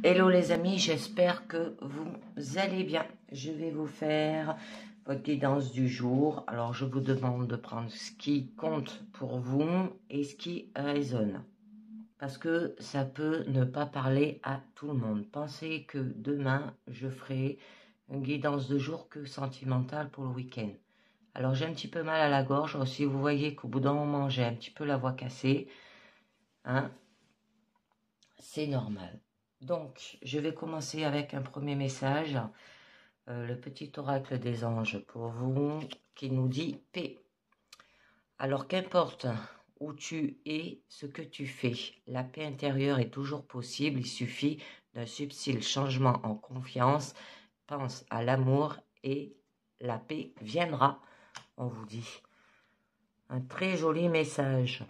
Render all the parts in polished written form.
Hello les amis, j'espère que vous allez bien. Je vais vous faire votre guidance du jour. Alors je vous demande de prendre ce qui compte pour vous et ce qui résonne. Parce que ça peut ne pas parler à tout le monde. Pensez que demain, je ferai une guidance de jour que sentimentale pour le week-end. Alors j'ai un petit peu mal à la gorge. Si vous voyez qu'au bout d'un moment, j'ai un petit peu la voix cassée, hein, c'est normal. Donc, je vais commencer avec un premier message, le petit oracle des anges pour vous, qui nous dit paix. Alors, qu'importe où tu es, ce que tu fais, la paix intérieure est toujours possible, il suffit d'un subtil changement en confiance, pense à l'amour et la paix viendra, on vous dit. Un très joli message.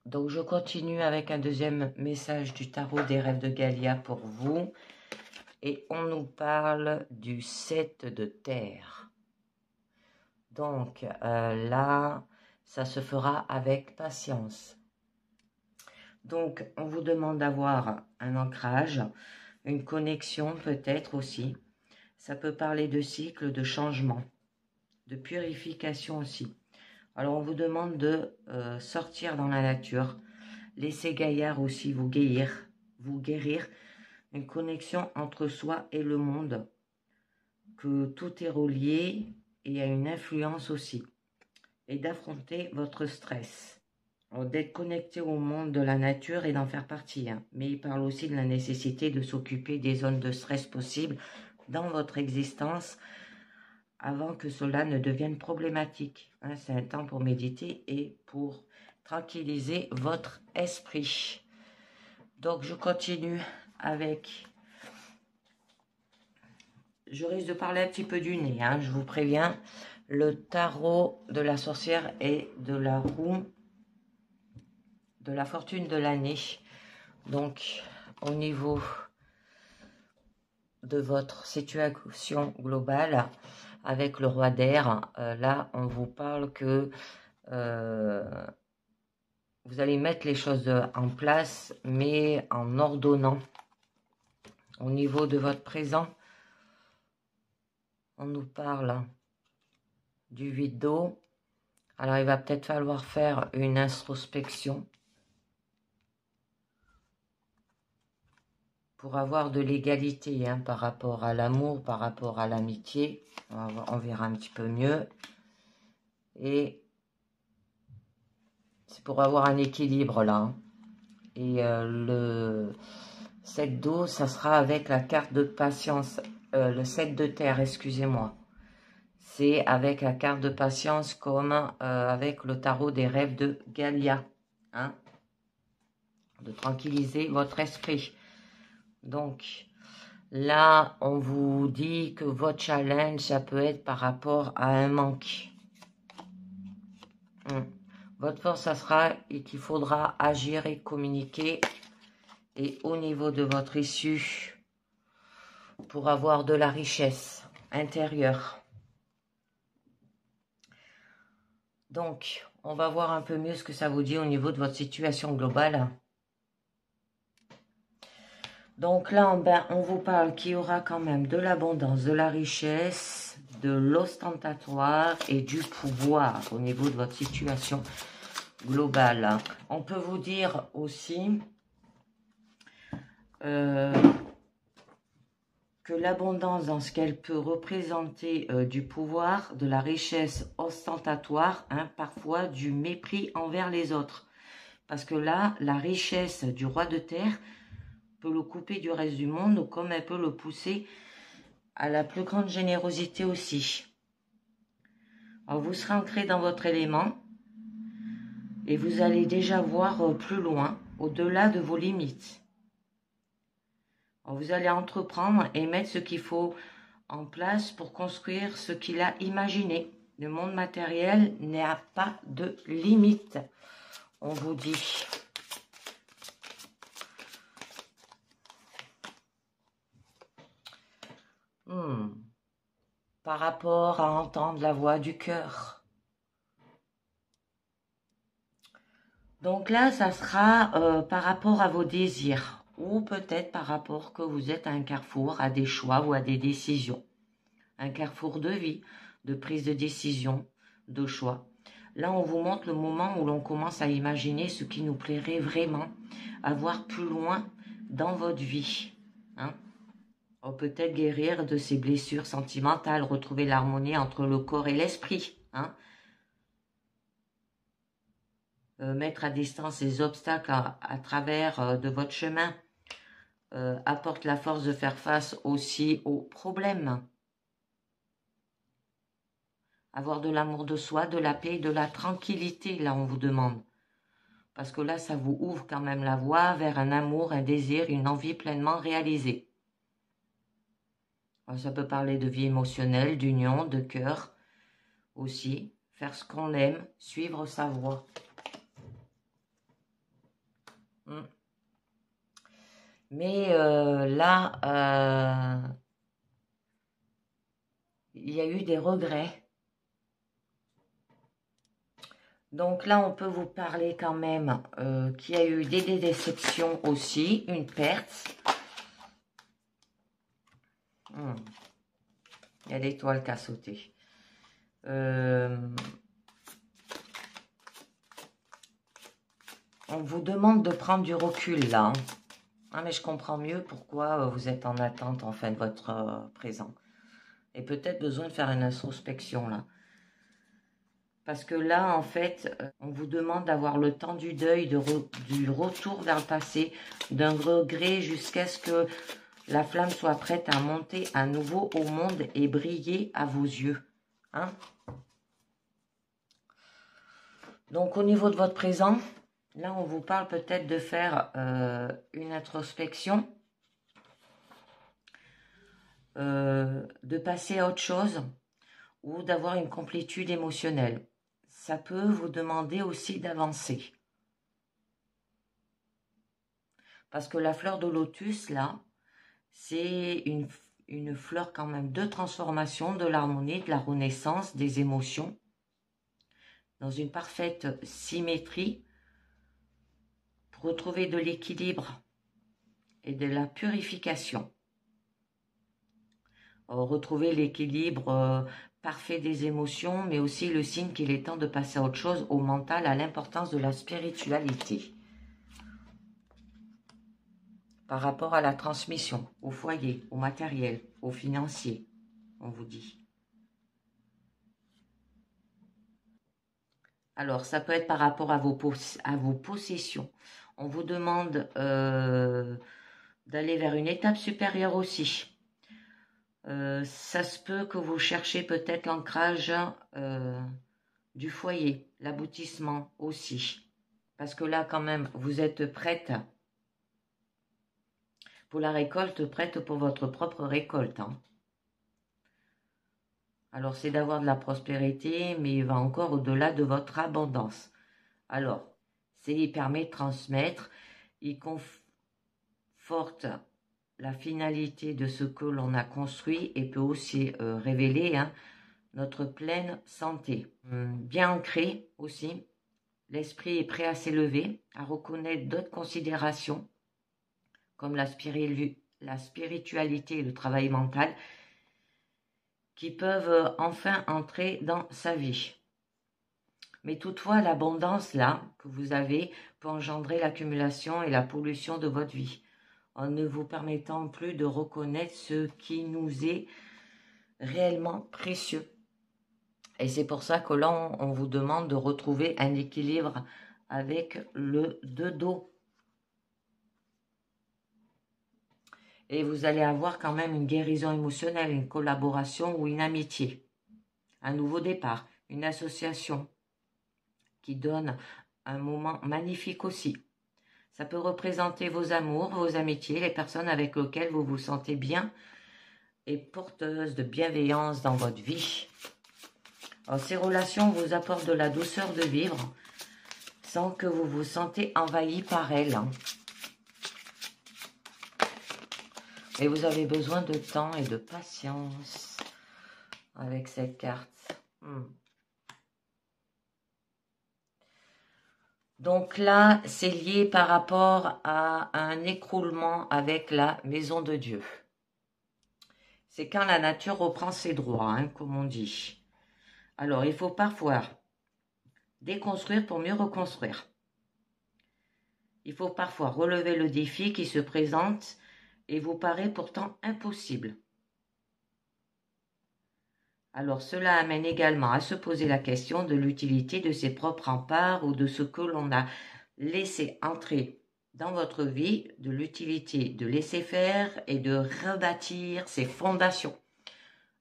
Donc, je continue avec un deuxième message du tarot des rêves de Galia pour vous. Et on nous parle du 7 de terre. Donc, là, ça se fera avec patience. Donc, on vous demande d'avoir un ancrage, une connexion peut-être aussi. Ça peut parler de cycle, de changement, de purification aussi. Alors, on vous demande de sortir dans la nature. Laissez Gaïa aussi vous guérir, une connexion entre soi et le monde, que tout est relié et a une influence aussi, et d'affronter votre stress, d'être connecté au monde de la nature et d'en faire partie. Mais il parle aussi de la nécessité de s'occuper des zones de stress possibles dans votre existence avant que cela ne devienne problématique. C'est un temps pour méditer et pour tranquilliser votre esprit. Donc je continue avec... Je risque de parler un petit peu du nez, je vous préviens. Le tarot de la sorcière et de la roue de la fortune de l'année. Donc, au niveau de votre situation globale, avec le roi d'air, là, on vous parle que vous allez mettre les choses en place, mais en ordonnant. Au niveau de votre présent, on nous parle du vide d'eau. Alors, il va peut-être falloir faire une introspection pour avoir de l'égalité par rapport à l'amour, par rapport à l'amitié. On verra un petit peu mieux. Et c'est pour avoir un équilibre là. Et le 7 d'eau, ça sera avec la carte de patience. Le 7 de terre, excusez-moi. C'est avec la carte de patience comme avec le tarot des rêves de Galia. De tranquilliser votre esprit. Donc, là, on vous dit que votre challenge, ça peut être par rapport à un manque. Votre force, ça sera qu'il faudra agir et communiquer. Et au niveau de votre issue, pour avoir de la richesse intérieure. Donc, on va voir un peu mieux ce que ça vous dit au niveau de votre situation globale. Donc là, on vous parle qu'il y aura quand même de l'abondance, de la richesse, de l'ostentatoire et du pouvoir au niveau de votre situation globale. On peut vous dire aussi que l'abondance dans ce qu'elle peut représenter du pouvoir, de la richesse ostentatoire, parfois du mépris envers les autres. Parce que là, la richesse du roi de terre peut le couper du reste du monde, comme elle peut le pousser à la plus grande générosité aussi. Alors, vous serez ancré dans votre élément et vous allez déjà voir plus loin, au-delà de vos limites. Alors, vous allez entreprendre et mettre ce qu'il faut en place pour construire ce qu'il a imaginé. Le monde matériel n'a pas de limite, on vous dit. Par rapport à entendre la voix du cœur. Donc là, ça sera par rapport à vos désirs, ou peut-être par rapport que vous êtes à un carrefour, à des choix ou à des décisions. Un carrefour de vie, de prise de décision, de choix. Là, on vous montre le moment où l'on commence à imaginer ce qui nous plairait vraiment, à voir plus loin dans votre vie. Hein? Peut-être guérir de ces blessures sentimentales, retrouver l'harmonie entre le corps et l'esprit. Hein? Mettre à distance les obstacles à travers de votre chemin apporte la force de faire face aussi aux problèmes. Avoir de l'amour de soi, de la paix, de la tranquillité, là on vous demande. Parce que là, ça vous ouvre quand même la voie vers un amour, un désir, une envie pleinement réalisée. Alors, ça peut parler de vie émotionnelle, d'union, de cœur aussi. Faire ce qu'on aime, suivre sa voie. Mais là, il y a eu des regrets. Donc là, on peut vous parler quand même qu'il y a eu des déceptions aussi, une perte. Il y a l'étoile qui a sauté. On vous demande de prendre du recul là. Ah, mais je comprends mieux pourquoi vous êtes en attente en fin de votre présent. Et peut-être besoin de faire une introspection là. Parce que là, en fait, on vous demande d'avoir le temps du deuil, du retour vers le passé, d'un regret jusqu'à ce que la flamme soit prête à monter à nouveau au monde et briller à vos yeux. Hein? Donc, au niveau de votre présent, là, on vous parle peut-être de faire une introspection, de passer à autre chose ou d'avoir une complétude émotionnelle. Ça peut vous demander aussi d'avancer. Parce que la fleur de lotus, là, c'est une fleur quand même de transformation, de l'harmonie, de la renaissance, des émotions, dans une parfaite symétrie, pour retrouver de l'équilibre et de la purification. Retrouver l'équilibre parfait des émotions, mais aussi le signe qu'il est temps de passer à autre chose, au mental, à l'importance de la spiritualité. Par rapport à la transmission, au foyer, au matériel, au financier, on vous dit. Alors, ça peut être par rapport à vos possessions. On vous demande d'aller vers une étape supérieure aussi. Ça se peut que vous cherchez peut-être l'ancrage du foyer, l'aboutissement aussi. Parce que là, quand même, vous êtes prête pour la récolte, prête pour votre propre récolte. Hein. Alors, c'est d'avoir de la prospérité, mais il va encore au-delà de votre abondance. Alors, il permet de transmettre, il conforte la finalité de ce que l'on a construit et peut aussi révéler notre pleine santé. Bien ancré aussi, l'esprit est prêt à s'élever, à reconnaître d'autres considérations, comme la spiritualité et le travail mental, qui peuvent enfin entrer dans sa vie. Mais toutefois, l'abondance là que vous avez peut engendrer l'accumulation et la pollution de votre vie, en ne vous permettant plus de reconnaître ce qui nous est réellement précieux. Et c'est pour ça que là, on vous demande de retrouver un équilibre avec le dos. Et vous allez avoir quand même une guérison émotionnelle, une collaboration ou une amitié. Un nouveau départ, une association qui donne un moment magnifique aussi. Ça peut représenter vos amours, vos amitiés, les personnes avec lesquelles vous vous sentez bien et porteuses de bienveillance dans votre vie. Alors, ces relations vous apportent de la douceur de vivre sans que vous vous sentez envahi par elles. Et vous avez besoin de temps et de patience avec cette carte. Donc là, c'est lié par rapport à un écroulement avec la maison de Dieu. C'est quand la nature reprend ses droits, hein, comme on dit. Alors, il faut parfois déconstruire pour mieux reconstruire. Il faut parfois relever le défi qui se présente et vous paraît pourtant impossible. Alors cela amène également à se poser la question de l'utilité de ses propres remparts ou de ce que l'on a laissé entrer dans votre vie, de l'utilité de laisser faire et de rebâtir ses fondations.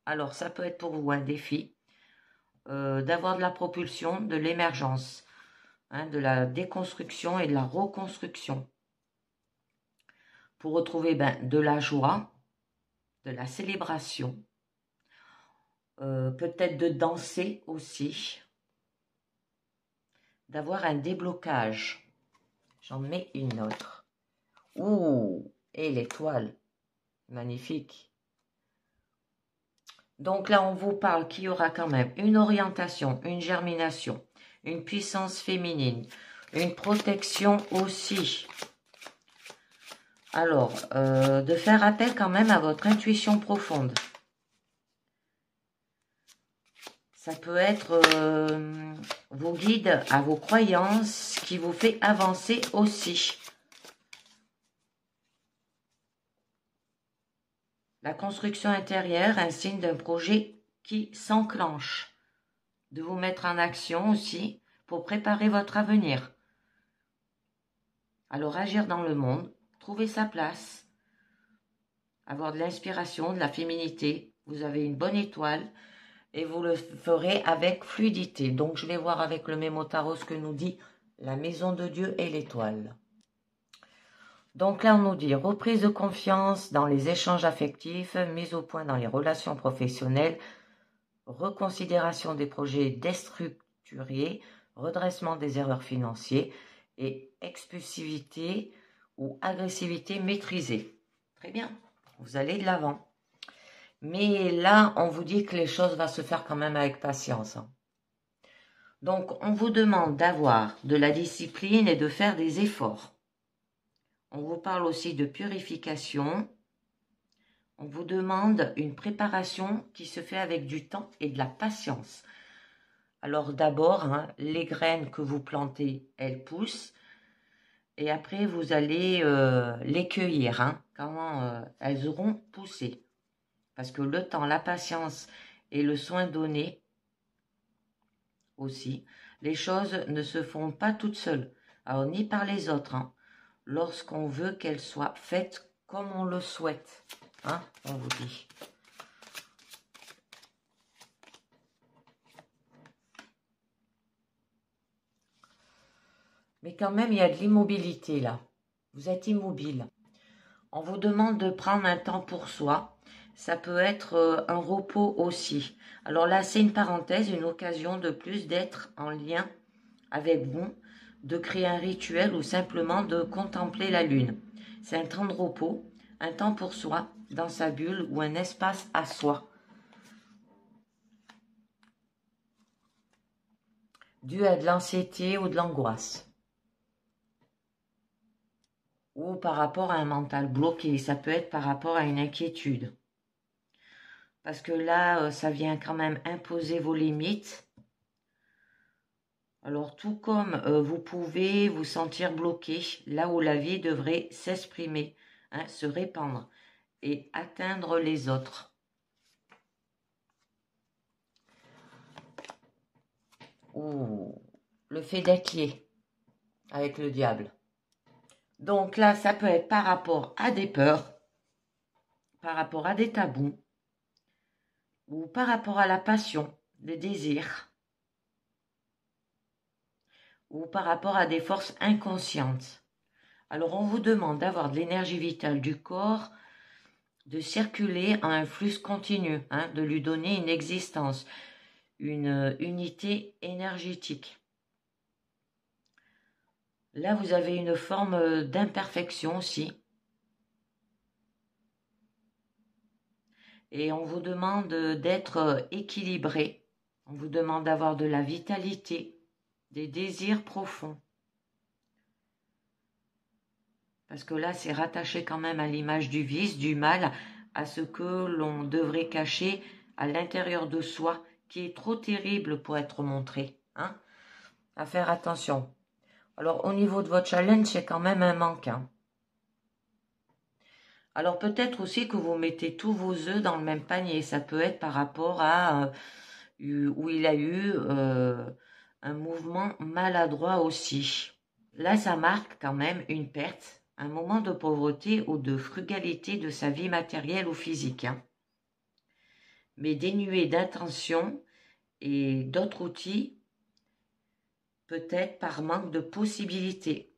Alors ça peut être pour vous un défi d'avoir de la propulsion, de l'émergence, hein, de la déconstruction et de la reconstruction pour retrouver de la joie, de la célébration, peut-être de danser aussi, d'avoir un déblocage. J'en mets une autre. Ouh, et l'étoile, magnifique. Donc là, on vous parle qu'il y aura quand même une orientation, une germination, une puissance féminine, une protection aussi. Alors, de faire appel quand même à votre intuition profonde. Ça peut être vos guides à vos croyances qui vous fait avancer aussi. La construction intérieure, un signe d'un projet qui s'enclenche. De vous mettre en action aussi pour préparer votre avenir. Alors agir dans le monde, trouver sa place, avoir de l'inspiration, de la féminité. Vous avez une bonne étoile et vous le ferez avec fluidité. Donc je vais voir avec le Mémo Tarot ce que nous dit la maison de Dieu et l'étoile. Donc là, on nous dit reprise de confiance dans les échanges affectifs, mise au point dans les relations professionnelles, reconsidération des projets déstructurés, redressement des erreurs financières et expulsivité ou agressivité maîtrisée. Très bien, vous allez de l'avant. Mais là, on vous dit que les choses vont se faire quand même avec patience. Donc, on vous demande d'avoir de la discipline et de faire des efforts. On vous parle aussi de purification. On vous demande une préparation qui se fait avec du temps et de la patience. Alors d'abord, hein, les graines que vous plantez, elles poussent. Et après, vous allez les cueillir hein, quand elles auront poussé. Parce que le temps, la patience et le soin donné aussi, les choses ne se font pas toutes seules. Alors ni par les autres. Hein, lorsqu'on veut qu'elles soient faites comme on le souhaite. Hein, on vous dit. Mais quand même, il y a de l'immobilité là. Vous êtes immobile. On vous demande de prendre un temps pour soi. Ça peut être un repos aussi. Alors là, c'est une parenthèse, une occasion de plus d'être en lien avec vous, de créer un rituel ou simplement de contempler la lune. C'est un temps de repos, un temps pour soi, dans sa bulle ou un espace à soi. Dû à de l'anxiété ou de l'angoisse. Ou par rapport à un mental bloqué, ça peut être par rapport à une inquiétude. Parce que là, ça vient quand même imposer vos limites. Alors, tout comme vous pouvez vous sentir bloqué, là où la vie devrait s'exprimer, hein, se répandre et atteindre les autres. Ou le fait d'être lié avec le diable. Donc là, ça peut être par rapport à des peurs, par rapport à des tabous, ou par rapport à la passion, le désir, ou par rapport à des forces inconscientes. Alors on vous demande d'avoir de l'énergie vitale du corps, de circuler en un flux continu, hein, de lui donner une existence, une unité énergétique. Là, vous avez une forme d'imperfection aussi. Et on vous demande d'être équilibré. On vous demande d'avoir de la vitalité, des désirs profonds. Parce que là, c'est rattaché quand même à l'image du vice, du mal, à ce que l'on devrait cacher à l'intérieur de soi, qui est trop terrible pour être montré. Hein, à faire attention. Alors, au niveau de votre challenge, c'est quand même un manque. Hein. Alors, peut-être aussi que vous mettez tous vos œufs dans le même panier. Ça peut être par rapport à où il a eu un mouvement maladroit aussi. Là, ça marque quand même une perte, un moment de pauvreté ou de frugalité de sa vie matérielle ou physique. Hein. Mais dénué d'intention et d'autres outils, peut-être par manque de possibilités.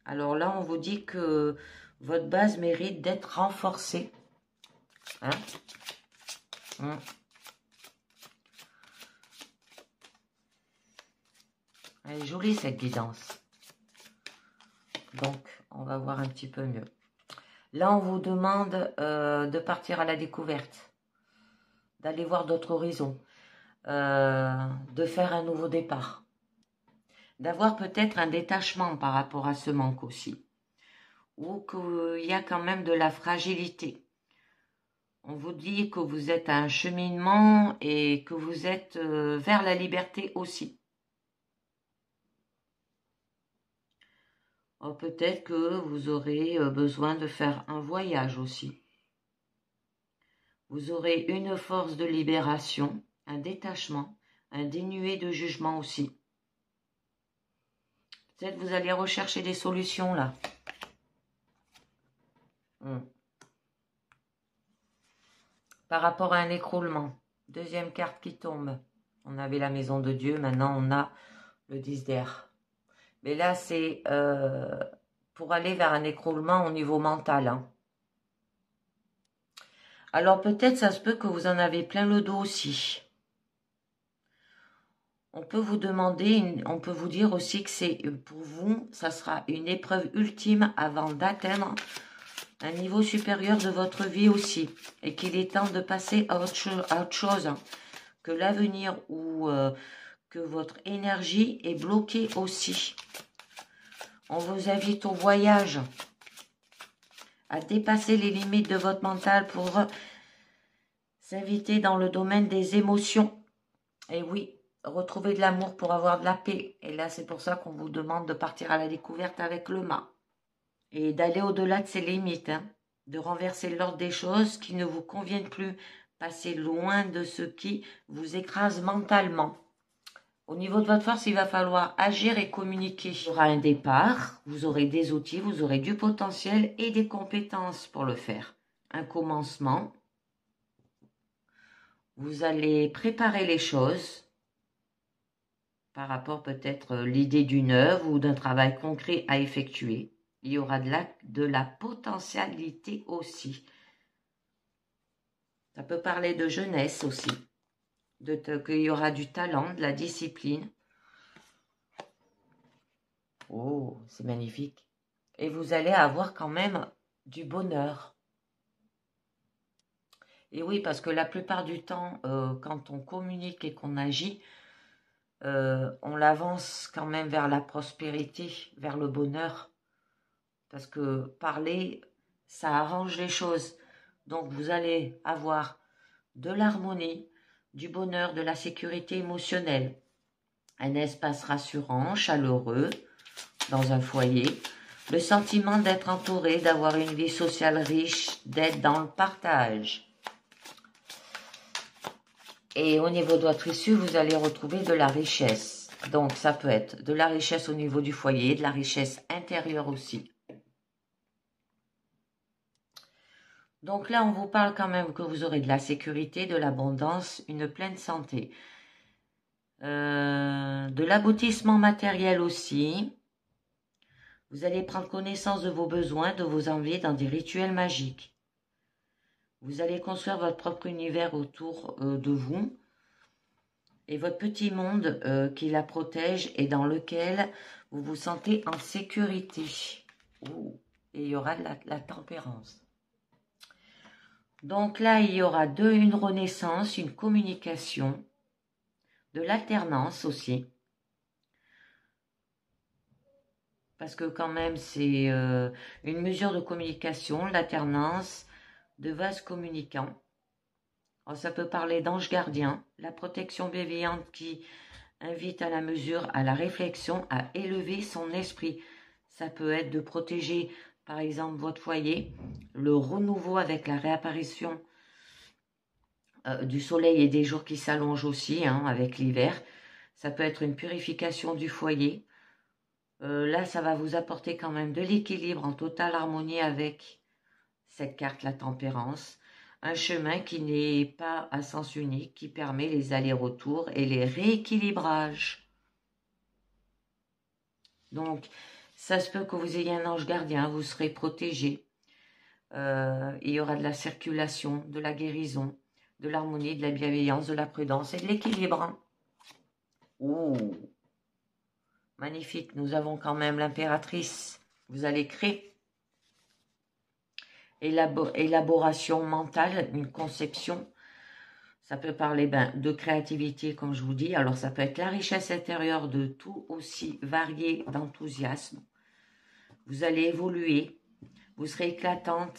Alors là, on vous dit que votre base mérite d'être renforcée. Hein? Elle est jolie cette guidance. Donc, on va voir un petit peu mieux. Là, on vous demande de partir à la découverte, d'aller voir d'autres horizons, de faire un nouveau départ, d'avoir peut-être un détachement par rapport à ce manque aussi, ou qu'il y a quand même de la fragilité. On vous dit que vous êtes à un cheminement et que vous êtes vers la liberté aussi. Peut-être que vous aurez besoin de faire un voyage aussi. Vous aurez une force de libération, un détachement, un dénué de jugement aussi. Peut-être que vous allez rechercher des solutions là. Par rapport à un écroulement. Deuxième carte qui tombe. On avait la maison de Dieu, maintenant on a le 10 d'air. Mais là c'est pour aller vers un écroulement au niveau mental. Hein. Alors peut-être ça se peut que vous en avez plein le dos aussi. On peut vous demander, on peut vous dire aussi que c'est pour vous, ça sera une épreuve ultime avant d'atteindre un niveau supérieur de votre vie aussi. Et qu'il est temps de passer à autre chose. Hein, que l'avenir ou que votre énergie est bloquée aussi. On vous invite au voyage. À dépasser les limites de votre mental pour s'inviter dans le domaine des émotions. Et oui, retrouver de l'amour pour avoir de la paix. Et là, c'est pour ça qu'on vous demande de partir à la découverte avec le mât. Et d'aller au-delà de ses limites. Hein, de renverser l'ordre des choses qui ne vous conviennent plus. Passer loin de ce qui vous écrase mentalement. Au niveau de votre force, il va falloir agir et communiquer. Il y aura un départ, vous aurez des outils, vous aurez du potentiel et des compétences pour le faire. Un commencement. Vous allez préparer les choses par rapport peut-être à l'idée d'une œuvre ou d'un travail concret à effectuer. Il y aura de la potentialité aussi. Ça peut parler de jeunesse aussi. Qu'il y aura du talent, de la discipline. Oh, c'est magnifique. Et vous allez avoir quand même du bonheur. Et oui, parce que la plupart du temps, quand on communique et qu'on agit, on l'avance quand même vers la prospérité, vers le bonheur. Parce que parler, ça arrange les choses. Donc vous allez avoir de l'harmonie, du bonheur, de la sécurité émotionnelle. Un espace rassurant, chaleureux, dans un foyer. Le sentiment d'être entouré, d'avoir une vie sociale riche, d'être dans le partage. Et au niveau de votre issue, vous allez retrouver de la richesse. Donc, ça peut être de la richesse au niveau du foyer, de la richesse intérieure aussi. Donc là, on vous parle quand même que vous aurez de la sécurité, de l'abondance, une pleine santé. De l'aboutissement matériel aussi. Vous allez prendre connaissance de vos besoins, de vos envies dans des rituels magiques. Vous allez construire votre propre univers autour de vous et votre petit monde qui la protège et dans lequel vous vous sentez en sécurité. Oh, et il y aura de la tempérance. Donc là, il y aura une renaissance, une communication, de l'alternance aussi. parce que quand même c'est une mesure de communication, l'alternance de vases communicants. Alors, ça peut parler d'ange gardien, la protection bienveillante qui invite à la mesure, à la réflexion, à élever son esprit. Ça peut être de protéger, par exemple, votre foyer, le renouveau avec la réapparition du soleil et des jours qui s'allongent aussi, hein, avec l'hiver. Ça peut être une purification du foyer. Là, ça va vous apporter quand même de l'équilibre en totale harmonie avec cette carte, la tempérance. Un chemin qui n'est pas à sens unique, qui permet les allers-retours et les rééquilibrages. Donc, ça se peut que vous ayez un ange gardien, vous serez protégé. Il y aura de la circulation, de la guérison, de l'harmonie, de la bienveillance, de la prudence et de l'équilibre. Ouh, magnifique, nous avons quand même l'impératrice. Vous allez créer. Élaboration mentale, une conception. Ça peut parler de créativité, comme je vous dis. Alors, ça peut être la richesse intérieure de tout aussi varié d'enthousiasme. Vous allez évoluer. Vous serez éclatante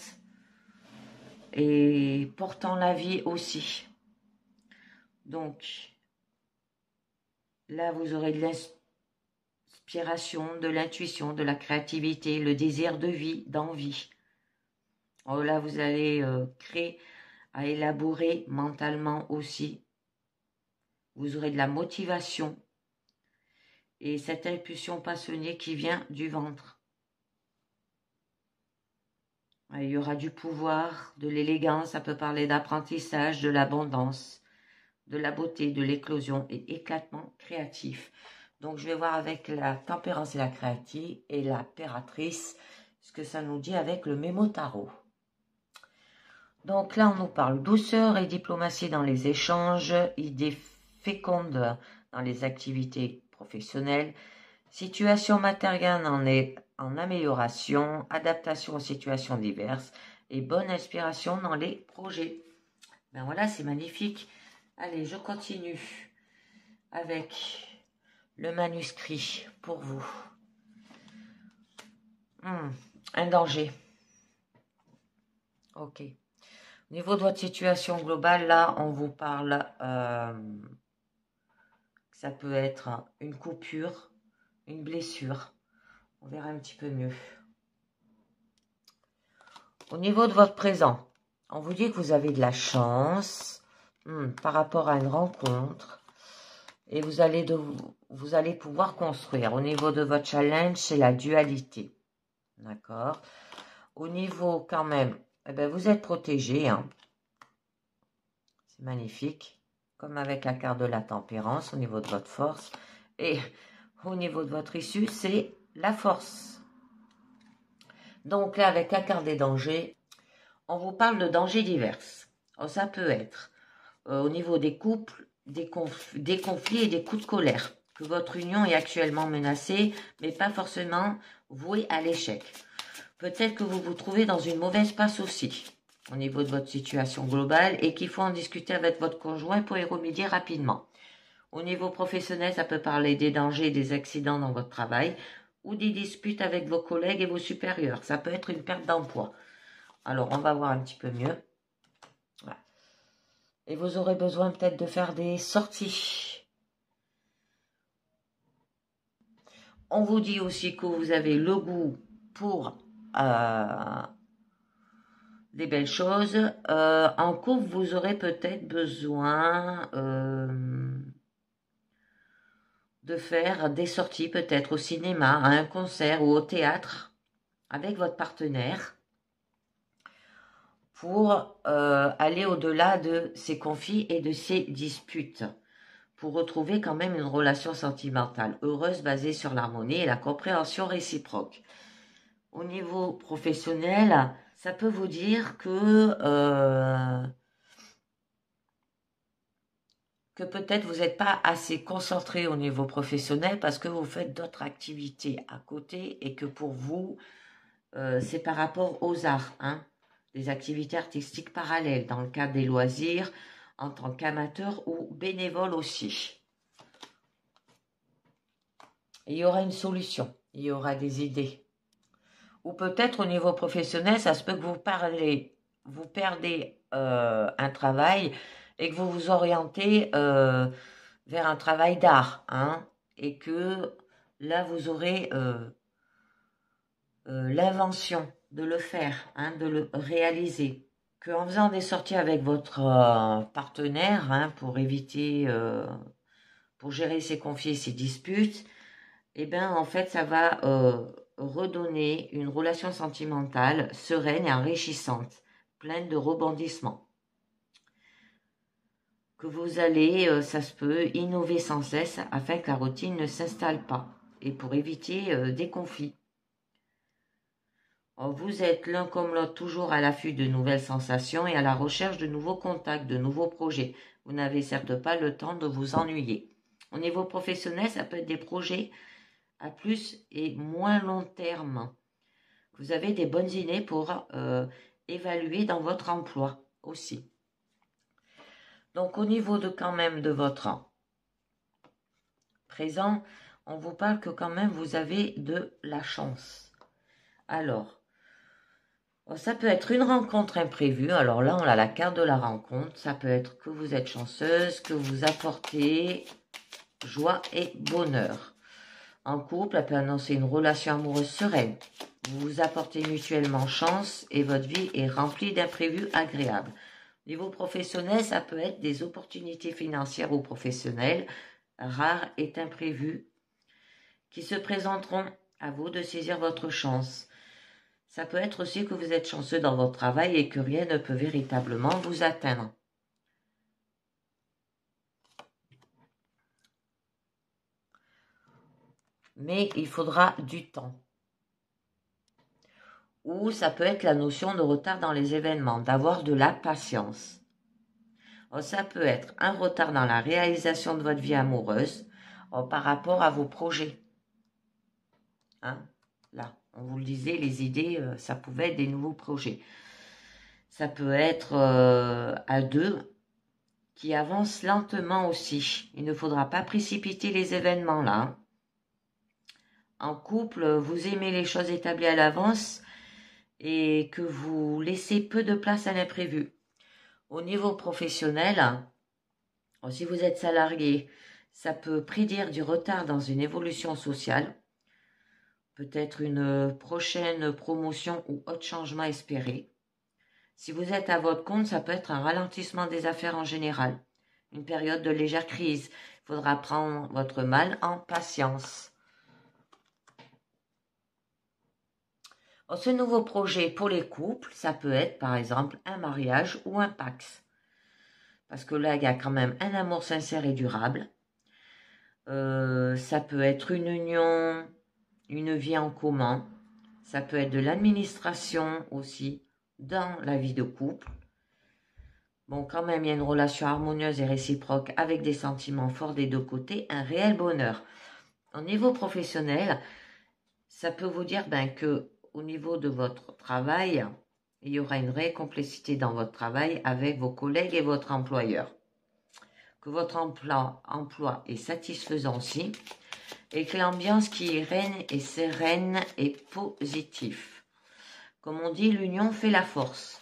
et portant la vie aussi. Donc, là, vous aurez de l'inspiration, de l'intuition, de la créativité, le désir de vie, d'envie. Alors là, vous allez créer, à élaborer mentalement aussi. Vous aurez de la motivation et cette impulsion passionnée qui vient du ventre. Il y aura du pouvoir, de l'élégance, ça peut parler d'apprentissage, de l'abondance, de la beauté, de l'éclosion et éclatement créatif. Donc, je vais voir avec la tempérance et la créative et l'impératrice ce que ça nous dit avec le mémo tarot. Donc là, on nous parle douceur et diplomatie dans les échanges, idées fécondes dans les activités professionnelles, situation matérielle en amélioration, adaptation aux situations diverses et bonne inspiration dans les projets. Ben voilà, c'est magnifique. Allez, je continue avec le manuscrit pour vous. Un danger. Ok. Au niveau de votre situation globale, là, on vous parle, ça peut être une coupure, une blessure. On verra un petit peu mieux. Au niveau de votre présent, on vous dit que vous avez de la chance par rapport à une rencontre et vous allez pouvoir construire. Au niveau de votre challenge, c'est la dualité. D'accord? Au niveau quand même, eh bien, vous êtes protégé, hein. C'est magnifique. Comme avec la carte de la tempérance au niveau de votre force. Et au niveau de votre issue, c'est la force. Donc là, avec la carte des dangers, on vous parle de dangers divers. Alors, ça peut être au niveau des couples, des conflits et des coups de colère. Que votre union est actuellement menacée, mais pas forcément vouée à l'échec. Peut-être que vous vous trouvez dans une mauvaise passe aussi, au niveau de votre situation globale, et qu'il faut en discuter avec votre conjoint pour y remédier rapidement. Au niveau professionnel, ça peut parler des dangers et des accidents dans votre travail, ou des disputes avec vos collègues et vos supérieurs. Ça peut être une perte d'emploi. Alors, on va voir un petit peu mieux. Voilà. Et vous aurez besoin peut-être de faire des sorties. On vous dit aussi que vous avez le goût pour des belles choses. En couple, vous aurez peut-être besoin de faire des sorties, peut-être au cinéma, à un concert ou au théâtre avec votre partenaire pour aller au-delà de ces conflits et de ces disputes, pour retrouver quand même une relation sentimentale heureuse basée sur l'harmonie et la compréhension réciproque. Au niveau professionnel, ça peut vous dire que peut-être vous n'êtes pas assez concentré au niveau professionnel parce que vous faites d'autres activités à côté et que pour vous, c'est par rapport aux arts, hein, des activités artistiques parallèles dans le cadre des loisirs, en tant qu'amateur ou bénévole aussi. Et il y aura une solution. il y aura des idées. Ou peut-être au niveau professionnel, ça se peut que vous perdez un travail et que vous vous orientez vers un travail d'art, hein, et que là, vous aurez l'invention de le faire, hein, de le réaliser. Qu'en faisant des sorties avec votre partenaire, hein, pour éviter, pour gérer ses conflits et ses disputes, eh bien, en fait, ça va redonner une relation sentimentale sereine et enrichissante, pleine de rebondissements. Que vous allez, ça se peut, innover sans cesse afin que la routine ne s'installe pas et pour éviter des conflits. Vous êtes l'un comme l'autre toujours à l'affût de nouvelles sensations et à la recherche de nouveaux contacts, de nouveaux projets. Vous n'avez certes pas le temps de vous ennuyer. Au niveau professionnel, ça peut être des projets à plus et moins long terme. Vous avez des bonnes idées pour évaluer dans votre emploi aussi. Donc au niveau de quand même de votre présent, on vous parle que quand même vous avez de la chance. Alors, ça peut être une rencontre imprévue. Alors là, on a la carte de la rencontre. Ça peut être que vous êtes chanceuse, que vous apportez joie et bonheur. En couple, elle peut annoncer une relation amoureuse sereine. Vous vous apportez mutuellement chance et votre vie est remplie d'imprévus agréables. Au niveau professionnel, ça peut être des opportunités financières ou professionnelles, rares et imprévues, qui se présenteront à vous de saisir votre chance. Ça peut être aussi que vous êtes chanceux dans votre travail et que rien ne peut véritablement vous atteindre. Mais il faudra du temps. Ou ça peut être la notion de retard dans les événements, d'avoir de la patience. Ça peut être un retard dans la réalisation de votre vie amoureuse par rapport à vos projets. Hein? Là, on vous le disait, les idées, ça pouvait être des nouveaux projets. Ça peut être à deux qui avancent lentement aussi. Il ne faudra pas précipiter les événements là. Hein? En couple, vous aimez les choses établies à l'avance et que vous laissez peu de place à l'imprévu. Au niveau professionnel, si vous êtes salarié, ça peut prédire du retard dans une évolution sociale, peut-être une prochaine promotion ou autre changement espéré. Si vous êtes à votre compte, ça peut être un ralentissement des affaires en général, une période de légère crise. Il faudra prendre votre mal en patience. Ce nouveau projet pour les couples, ça peut être par exemple un mariage ou un Pacs. Parce que là, il y a quand même un amour sincère et durable. Ça peut être une union, une vie en commun. Ça peut être de l'administration aussi dans la vie de couple. Bon, quand même, il y a une relation harmonieuse et réciproque avec des sentiments forts des deux côtés, un réel bonheur. Au niveau professionnel, ça peut vous dire que au niveau de votre travail, il y aura une vraie complicité dans votre travail avec vos collègues et votre employeur. Que votre emploi est satisfaisant aussi et que l'ambiance qui y règne est sereine et positive. Comme on dit, l'union fait la force.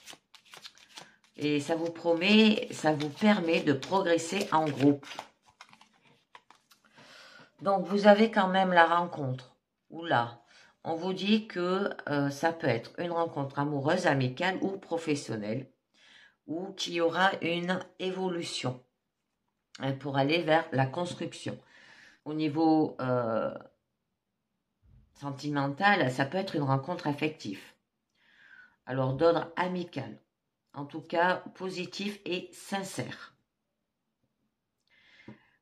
Et ça vous permet de progresser en groupe. Donc, vous avez quand même la rencontre. Oula, on vous dit que ça peut être une rencontre amoureuse, amicale ou professionnelle, ou qu'il y aura une évolution pour aller vers la construction. Au niveau sentimental, ça peut être une rencontre affective. Alors d'ordre amical, en tout cas positif et sincère.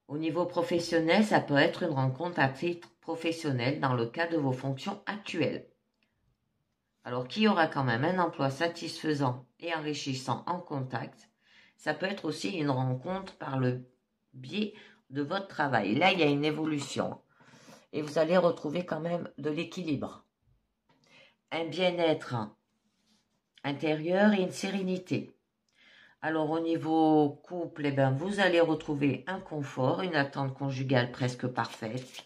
Au niveau professionnel, ça peut être une rencontre à titre professionnel dans le cadre de vos fonctions actuelles. Alors qu'il y aura quand même un emploi satisfaisant et enrichissant en contact, ça peut être aussi une rencontre par le biais de votre travail. Là, il y a une évolution et vous allez retrouver quand même de l'équilibre, un bien-être intérieur et une sérénité. Alors au niveau couple, vous allez retrouver un confort, une attente conjugale presque parfaite.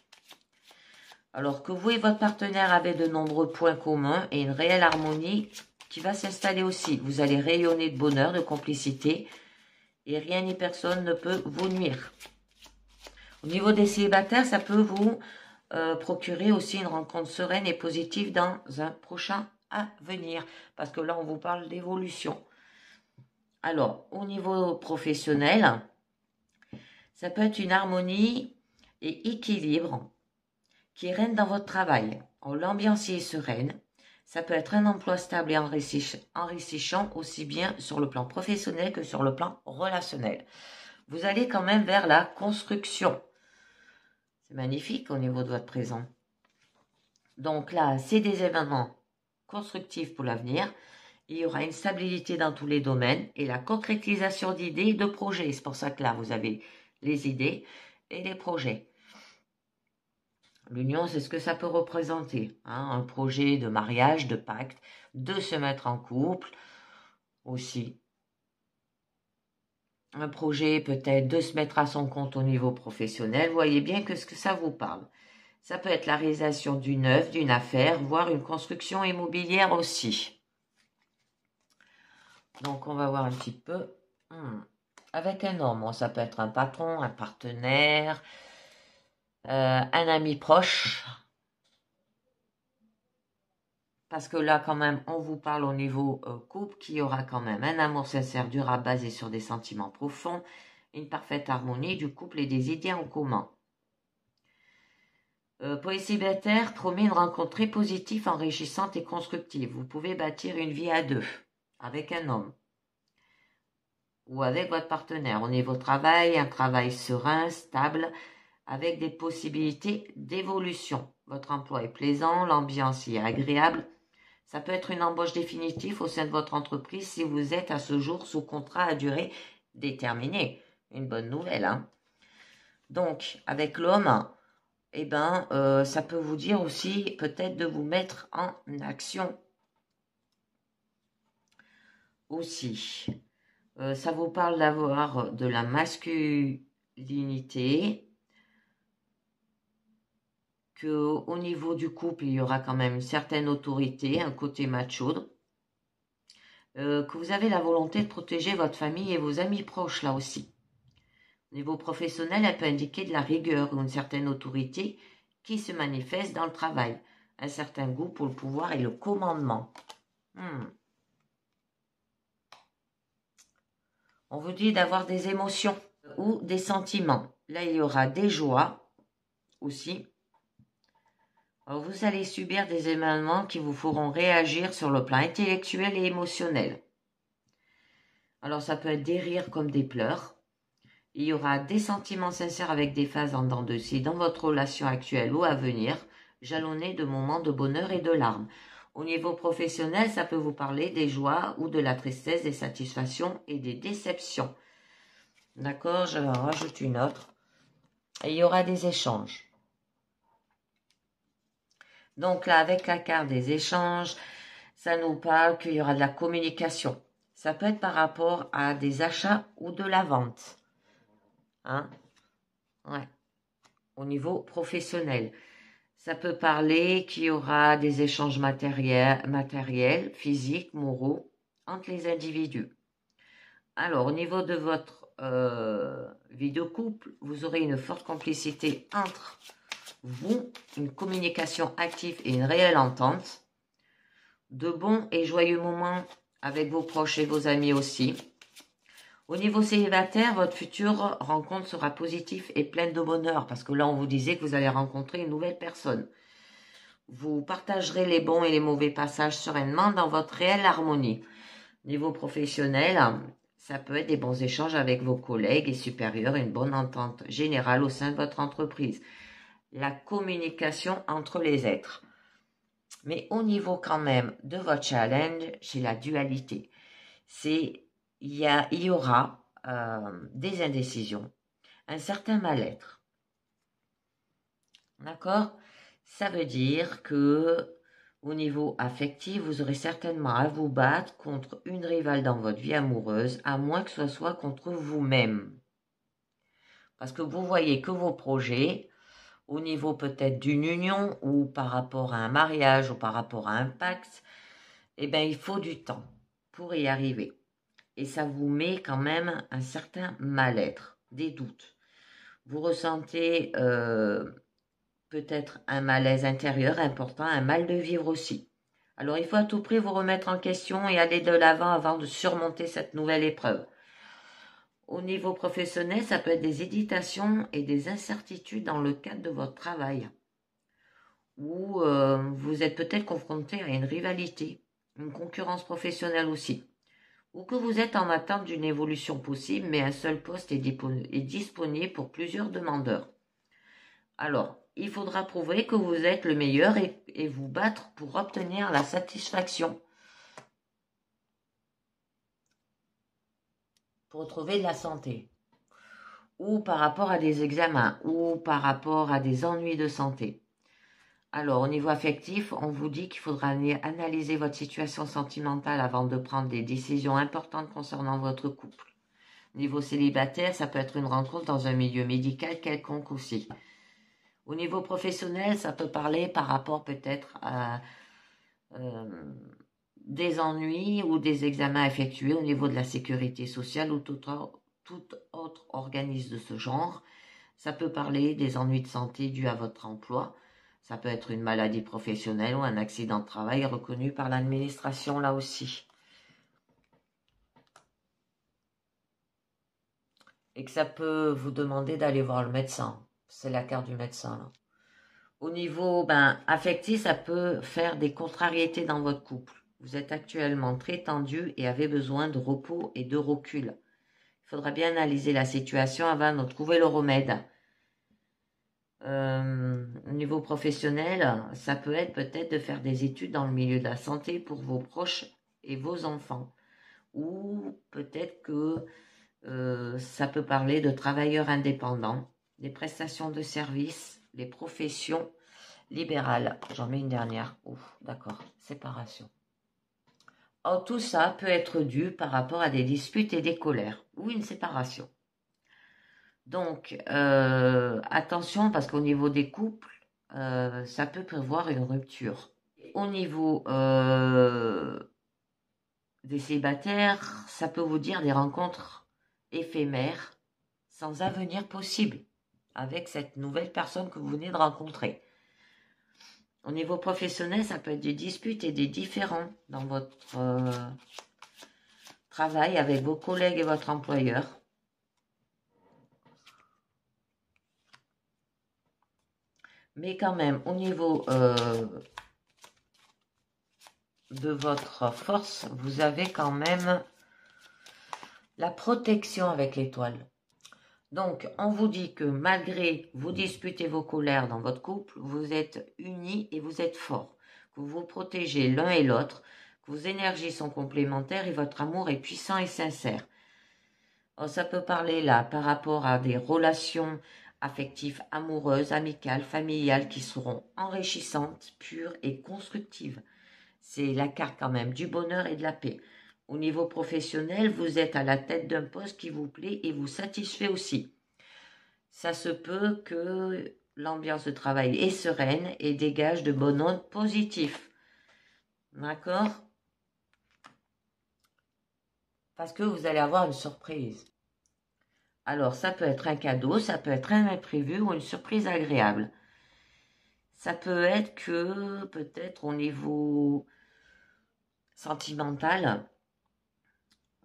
Alors que vous et votre partenaire avez de nombreux points communs et une réelle harmonie qui va s'installer aussi. Vous allez rayonner de bonheur, de complicité et rien ni personne ne peut vous nuire. Au niveau des célibataires, ça peut vous procurer aussi une rencontre sereine et positive dans un prochain avenir. Parce que là, on vous parle d'évolution. Alors, au niveau professionnel, ça peut être une harmonie et équilibre qui règne dans votre travail. L'ambiance y est sereine. Ça peut être un emploi stable et enrichissant aussi bien sur le plan professionnel que sur le plan relationnel. Vous allez quand même vers la construction. C'est magnifique au niveau de votre présent. Donc là, c'est des événements constructifs pour l'avenir. Il y aura une stabilité dans tous les domaines et la concrétisation d'idées et de projets. C'est pour ça que là, vous avez les idées et les projets. L'union, c'est ce que ça peut représenter. Un projet de mariage, de pacte, de se mettre en couple aussi. Un projet peut-être de se mettre à son compte au niveau professionnel. Vous voyez bien que ce que ça vous parle. Ça peut être la réalisation d'une œuvre, d'une affaire, voire une construction immobilière aussi. Donc, on va voir un petit peu. Avec un homme, ça peut être un patron, un partenaire, un ami proche. Parce que là, quand même, on vous parle au niveau couple, qu'il y aura quand même un amour sincère, durable, basé sur des sentiments profonds, une parfaite harmonie du couple et des idées en commun. Pour les célibataires, promet une rencontre très positive, enrichissante et constructive. Vous pouvez bâtir une vie à deux, avec un homme ou avec votre partenaire. Au niveau travail, un travail serein, stable, avec des possibilités d'évolution. Votre emploi est plaisant, l'ambiance y est agréable. Ça peut être une embauche définitive au sein de votre entreprise si vous êtes à ce jour sous contrat à durée déterminée. Une bonne nouvelle, hein. Donc, avec l'homme, ça peut vous dire aussi peut-être de vous mettre en action. Aussi, ça vous parle d'avoir de la masculinité, qu'au niveau du couple, il y aura quand même une certaine autorité, un côté macho, que vous avez la volonté de protéger votre famille et vos amis proches là aussi. Au niveau professionnel, elle peut indiquer de la rigueur ou une certaine autorité qui se manifeste dans le travail, un certain goût pour le pouvoir et le commandement. On vous dit d'avoir des émotions ou des sentiments. Là, il y aura des joies aussi. Alors, vous allez subir des événements qui vous feront réagir sur le plan intellectuel et émotionnel. Alors, ça peut être des rires comme des pleurs. Il y aura des sentiments sincères avec des phases en dents de scie dans votre relation actuelle ou à venir, jalonnés de moments de bonheur et de larmes. Au niveau professionnel, ça peut vous parler des joies ou de la tristesse, des satisfactions et des déceptions. D'accord, je en rajoute une autre. Et il y aura des échanges. Donc là, avec la carte des échanges, ça nous parle qu'il y aura de la communication. Ça peut être par rapport à des achats ou de la vente. Au niveau professionnel. Ça peut parler qu'il y aura des échanges matériels, physiques, moraux, entre les individus. Alors, au niveau de votre vie de couple, vous aurez une forte complicité entre vous, une communication active et une réelle entente, de bons et joyeux moments avec vos proches et vos amis aussi. Au niveau célibataire, votre future rencontre sera positive et pleine de bonheur, parce que là, on vous disait que vous allez rencontrer une nouvelle personne. Vous partagerez les bons et les mauvais passages sereinement dans votre réelle harmonie. Niveau professionnel, ça peut être des bons échanges avec vos collègues et supérieurs, une bonne entente générale au sein de votre entreprise. La communication entre les êtres. Mais au niveau quand même de votre challenge, c'est la dualité. Il y aura des indécisions, un certain mal-être. D'accord? Ça veut dire que au niveau affectif, vous aurez certainement à vous battre contre une rivale dans votre vie amoureuse, à moins que ce soit contre vous-même. Parce que vous voyez que vos projets au niveau peut-être d'une union ou par rapport à un mariage ou par rapport à un pacte, eh bien, il faut du temps pour y arriver. Et ça vous met quand même un certain mal-être, des doutes. Vous ressentez peut-être un malaise intérieur important, un mal de vivre aussi. Alors, il faut à tout prix vous remettre en question et aller de l'avant avant de surmonter cette nouvelle épreuve. Au niveau professionnel, ça peut être des hésitations et des incertitudes dans le cadre de votre travail, où vous êtes peut-être confronté à une rivalité, une concurrence professionnelle aussi, ou que vous êtes en attente d'une évolution possible, mais un seul poste est disponible pour plusieurs demandeurs. Alors, il faudra prouver que vous êtes le meilleur et vous battre pour obtenir la satisfaction, pour retrouver de la santé, ou par rapport à des examens, ou par rapport à des ennuis de santé. Alors, au niveau affectif, on vous dit qu'il faudra analyser votre situation sentimentale avant de prendre des décisions importantes concernant votre couple. Au niveau célibataire, ça peut être une rencontre dans un milieu médical quelconque aussi. Au niveau professionnel, ça peut parler par rapport peut-être à des ennuis ou des examens effectués au niveau de la sécurité sociale ou tout autre organisme de ce genre. Ça peut parler des ennuis de santé dus à votre emploi. Ça peut être une maladie professionnelle ou un accident de travail reconnu par l'administration là aussi. Et que ça peut vous demander d'aller voir le médecin. C'est la carte du médecin là. Au niveau affectif, ça peut faire des contrariétés dans votre couple. Vous êtes actuellement très tendu et avez besoin de repos et de recul. Il faudra bien analyser la situation avant de trouver le remède. Au niveau professionnel, ça peut être peut-être de faire des études dans le milieu de la santé pour vos proches et vos enfants. Ou peut-être que ça peut parler de travailleurs indépendants, des prestations de services, les professions libérales. J'en mets une dernière. Ouf, d'accord, séparation. Or, tout ça peut être dû par rapport à des disputes et des colères ou une séparation. Donc, attention parce qu'au niveau des couples, ça peut prévoir une rupture. Au niveau des célibataires, ça peut vous dire des rencontres éphémères sans avenir possible avec cette nouvelle personne que vous venez de rencontrer. Au niveau professionnel, ça peut être des disputes et des différends dans votre travail avec vos collègues et votre employeur. Mais quand même, au niveau de votre force, vous avez quand même la protection avec l'étoile. Donc, on vous dit que malgré vos disputes et vos colères dans votre couple, vous êtes unis et vous êtes forts, que vous vous protégez l'un et l'autre, que vos énergies sont complémentaires et votre amour est puissant et sincère. Alors, ça peut parler là par rapport à des relations affectives, amoureuses, amicales, familiales qui seront enrichissantes, pures et constructives. C'est la carte quand même du bonheur et de la paix. Au niveau professionnel, vous êtes à la tête d'un poste qui vous plaît et vous satisfait aussi. Ça se peut que l'ambiance de travail est sereine et dégage de bonnes ondes positives. D'accord? Parce que vous allez avoir une surprise. Alors, ça peut être un cadeau, ça peut être un imprévu ou une surprise agréable. Ça peut être que, peut-être au niveau sentimental,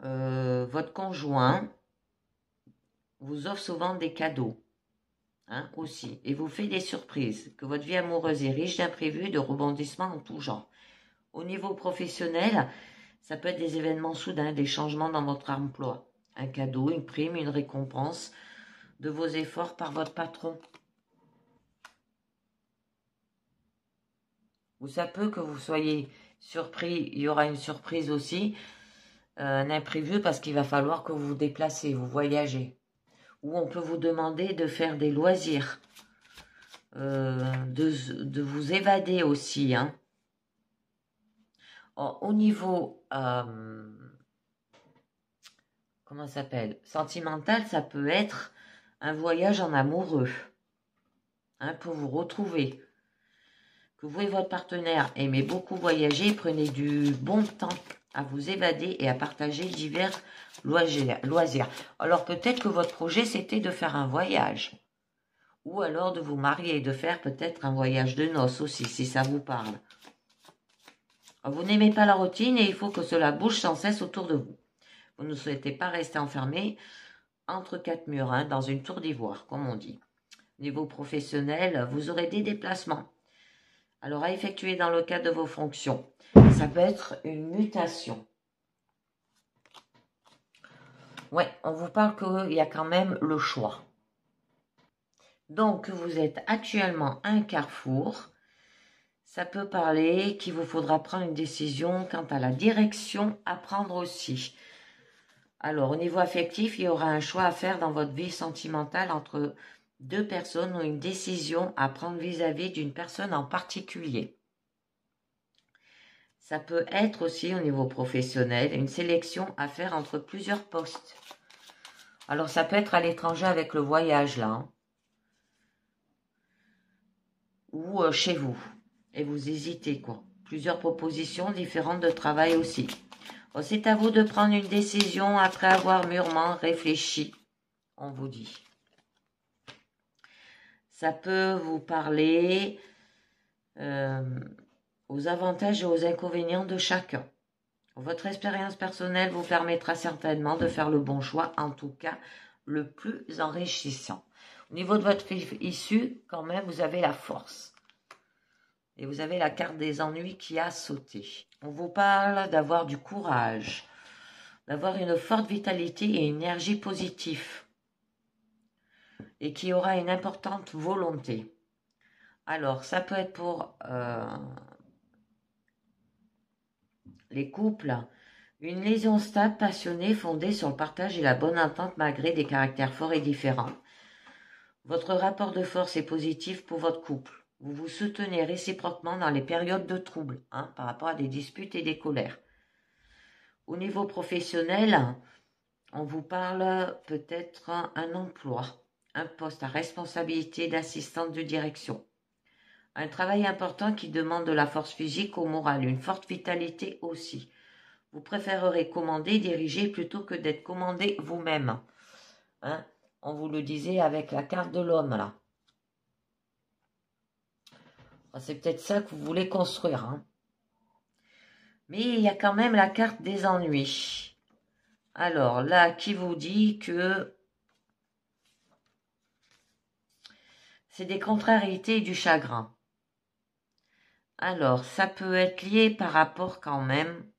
votre conjoint vous offre souvent des cadeaux, aussi, et vous fait des surprises, que votre vie amoureuse est riche d'imprévus et de rebondissements en tout genre. Au niveau professionnel, ça peut être des événements soudains, des changements dans votre emploi, un cadeau, une prime, une récompense de vos efforts par votre patron. Ou ça peut que vous soyez surpris, il y aura une surprise aussi, un imprévu parce qu'il va falloir que vous vous déplacez, vous voyagez. Ou on peut vous demander de faire des loisirs, de vous évader aussi. Au niveau, comment ça s'appelle, sentimental, ça peut être un voyage en amoureux. hein, pour vous retrouver. Que vous et votre partenaire aimez beaucoup voyager, prenez du bon temps à vous évader et à partager divers loisirs. Alors peut-être que votre projet c'était de faire un voyage. Ou alors de vous marier et de faire peut-être un voyage de noces aussi, si ça vous parle. Vous n'aimez pas la routine et il faut que cela bouge sans cesse autour de vous. Vous ne souhaitez pas rester enfermé entre quatre murs, hein, dans une tour d'ivoire, comme on dit. Niveau professionnel, vous aurez des déplacements. Alors à effectuer dans le cadre de vos fonctions. Ça peut être une mutation. Ouais, on vous parle qu'il y a quand même le choix. Donc, vous êtes actuellement à un carrefour. Ça peut parler qu'il vous faudra prendre une décision quant à la direction à prendre aussi. Alors, au niveau affectif, il y aura un choix à faire dans votre vie sentimentale entre deux personnes ou une décision à prendre vis-à-vis d'une personne en particulier. Ça peut être aussi au niveau professionnel une sélection à faire entre plusieurs postes. Alors, ça peut être à l'étranger avec le voyage là, hein, ou chez vous. Et vous hésitez quoi. Plusieurs propositions différentes de travail aussi. Bon, c'est à vous de prendre une décision après avoir mûrement réfléchi, on vous dit. Ça peut vous parler aux avantages et aux inconvénients de chacun. Votre expérience personnelle vous permettra certainement de faire le bon choix, en tout cas le plus enrichissant. Au niveau de votre issue, quand même, vous avez la force. Et vous avez la carte des ennuis qui a sauté. On vous parle d'avoir du courage, d'avoir une forte vitalité et une énergie positive. Et qui aura une importante volonté. Alors, ça peut être pour les couples. Une liaison stable, passionnée, fondée sur le partage et la bonne entente malgré des caractères forts et différents. Votre rapport de force est positif pour votre couple. Vous vous soutenez réciproquement dans les périodes de trouble, hein, par rapport à des disputes et des colères. Au niveau professionnel, on vous parle peut-être un emploi, un poste à responsabilité d'assistante de direction. Un travail important qui demande de la force physique ou morale, une forte vitalité aussi. Vous préférerez commander, diriger plutôt que d'être commandé vous-même. Hein, on vous le disait avec la carte de l'homme là. C'est peut-être ça que vous voulez construire. Hein. Mais il y a quand même la carte des ennuis. Alors là, qui vous dit que c'est des contrariétés et du chagrin. Alors, ça peut être lié par rapport quand même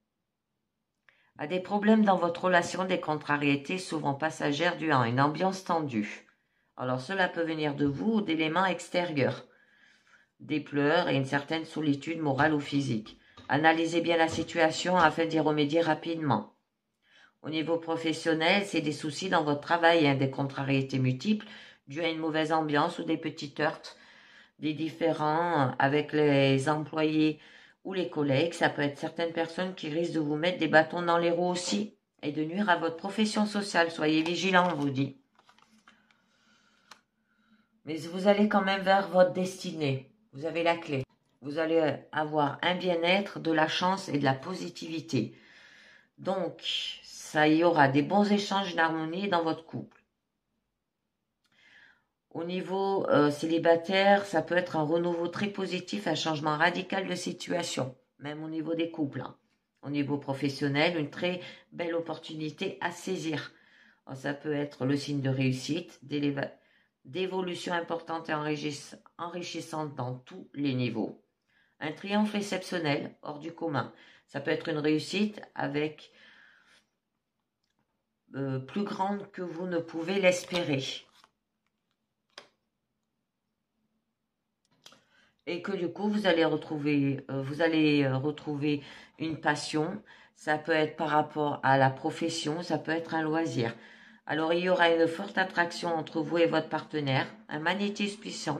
à des problèmes dans votre relation, des contrariétés souvent passagères dues à une ambiance tendue. Alors, cela peut venir de vous ou d'éléments extérieurs. Des pleurs et une certaine solitude morale ou physique. Analysez bien la situation afin d'y remédier rapidement. Au niveau professionnel, c'est des soucis dans votre travail, hein, des contrariétés multiples dues à une mauvaise ambiance ou des petites heurts, des différends avec les employés ou les collègues. Ça peut être certaines personnes qui risquent de vous mettre des bâtons dans les roues aussi et de nuire à votre profession sociale. Soyez vigilants, on vous dit. Mais vous allez quand même vers votre destinée. Vous avez la clé. Vous allez avoir un bien-être, de la chance et de la positivité. Donc, ça y aura des bons échanges d'harmonie dans votre couple. Au niveau célibataire, ça peut être un renouveau très positif, un changement radical de situation, même au niveau des couples. Hein. Au niveau professionnel, une très belle opportunité à saisir. Alors, ça peut être le signe de réussite, d'évolution importante et enrichissante dans tous les niveaux. Un triomphe exceptionnel, hors du commun. Ça peut être une réussite avec plus grande que vous ne pouvez l'espérer. Et que du coup, vous allez retrouver une passion. Ça peut être par rapport à la profession, ça peut être un loisir. Alors, il y aura une forte attraction entre vous et votre partenaire, un magnétisme puissant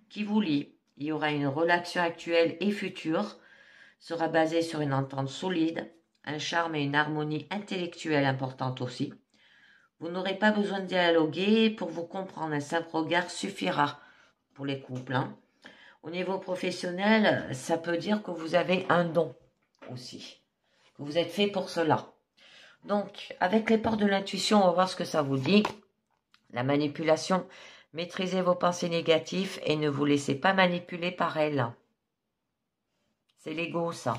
qui vous lie. Il y aura une relation actuelle et future, sera basée sur une entente solide, un charme et une harmonie intellectuelle importante aussi. Vous n'aurez pas besoin de dialoguer pour vous comprendre, un simple regard suffira. pour les couples. Hein. Au niveau professionnel, ça peut dire que vous avez un don aussi, que vous êtes fait pour cela. Donc, avec les portes de l'intuition, on va voir ce que ça vous dit. La manipulation, maîtrisez vos pensées négatives et ne vous laissez pas manipuler par elles. C'est l'ego, ça.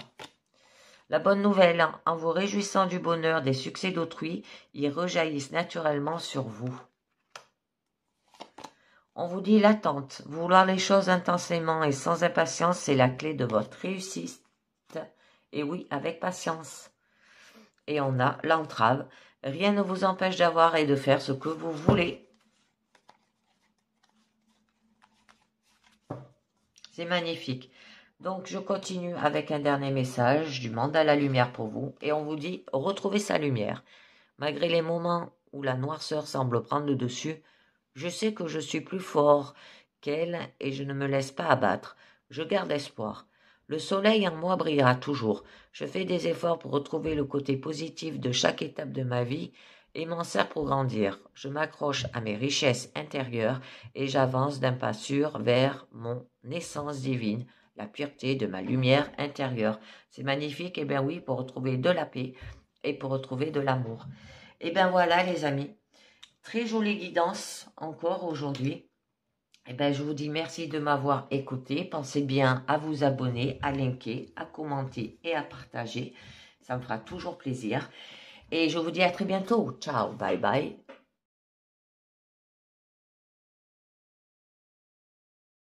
La bonne nouvelle, en vous réjouissant du bonheur des succès d'autrui, ils rejaillissent naturellement sur vous. On vous dit l'attente. Vouloir les choses intensément et sans impatience, c'est la clé de votre réussite. Et oui, avec patience. Et on a l'entrave. Rien ne vous empêche d'avoir et de faire ce que vous voulez. C'est magnifique. Donc, je continue avec un dernier message du monde à la lumière pour vous. Et on vous dit, retrouvez sa lumière. Malgré les moments où la noirceur semble prendre le dessus, je sais que je suis plus fort qu'elle et je ne me laisse pas abattre. Je garde espoir. Le soleil en moi brillera toujours. Je fais des efforts pour retrouver le côté positif de chaque étape de ma vie et m'en sers pour grandir. Je m'accroche à mes richesses intérieures et j'avance d'un pas sûr vers mon essence divine, la pureté de ma lumière intérieure. C'est magnifique, et bien oui, pour retrouver de la paix et pour retrouver de l'amour. Et bien voilà les amis, très jolie guidance encore aujourd'hui. Et bien je vous dis merci de m'avoir écouté. Pensez bien à vous abonner, à liker, à commenter et à partager. Ça me fera toujours plaisir. Et je vous dis à très bientôt. Ciao, bye bye.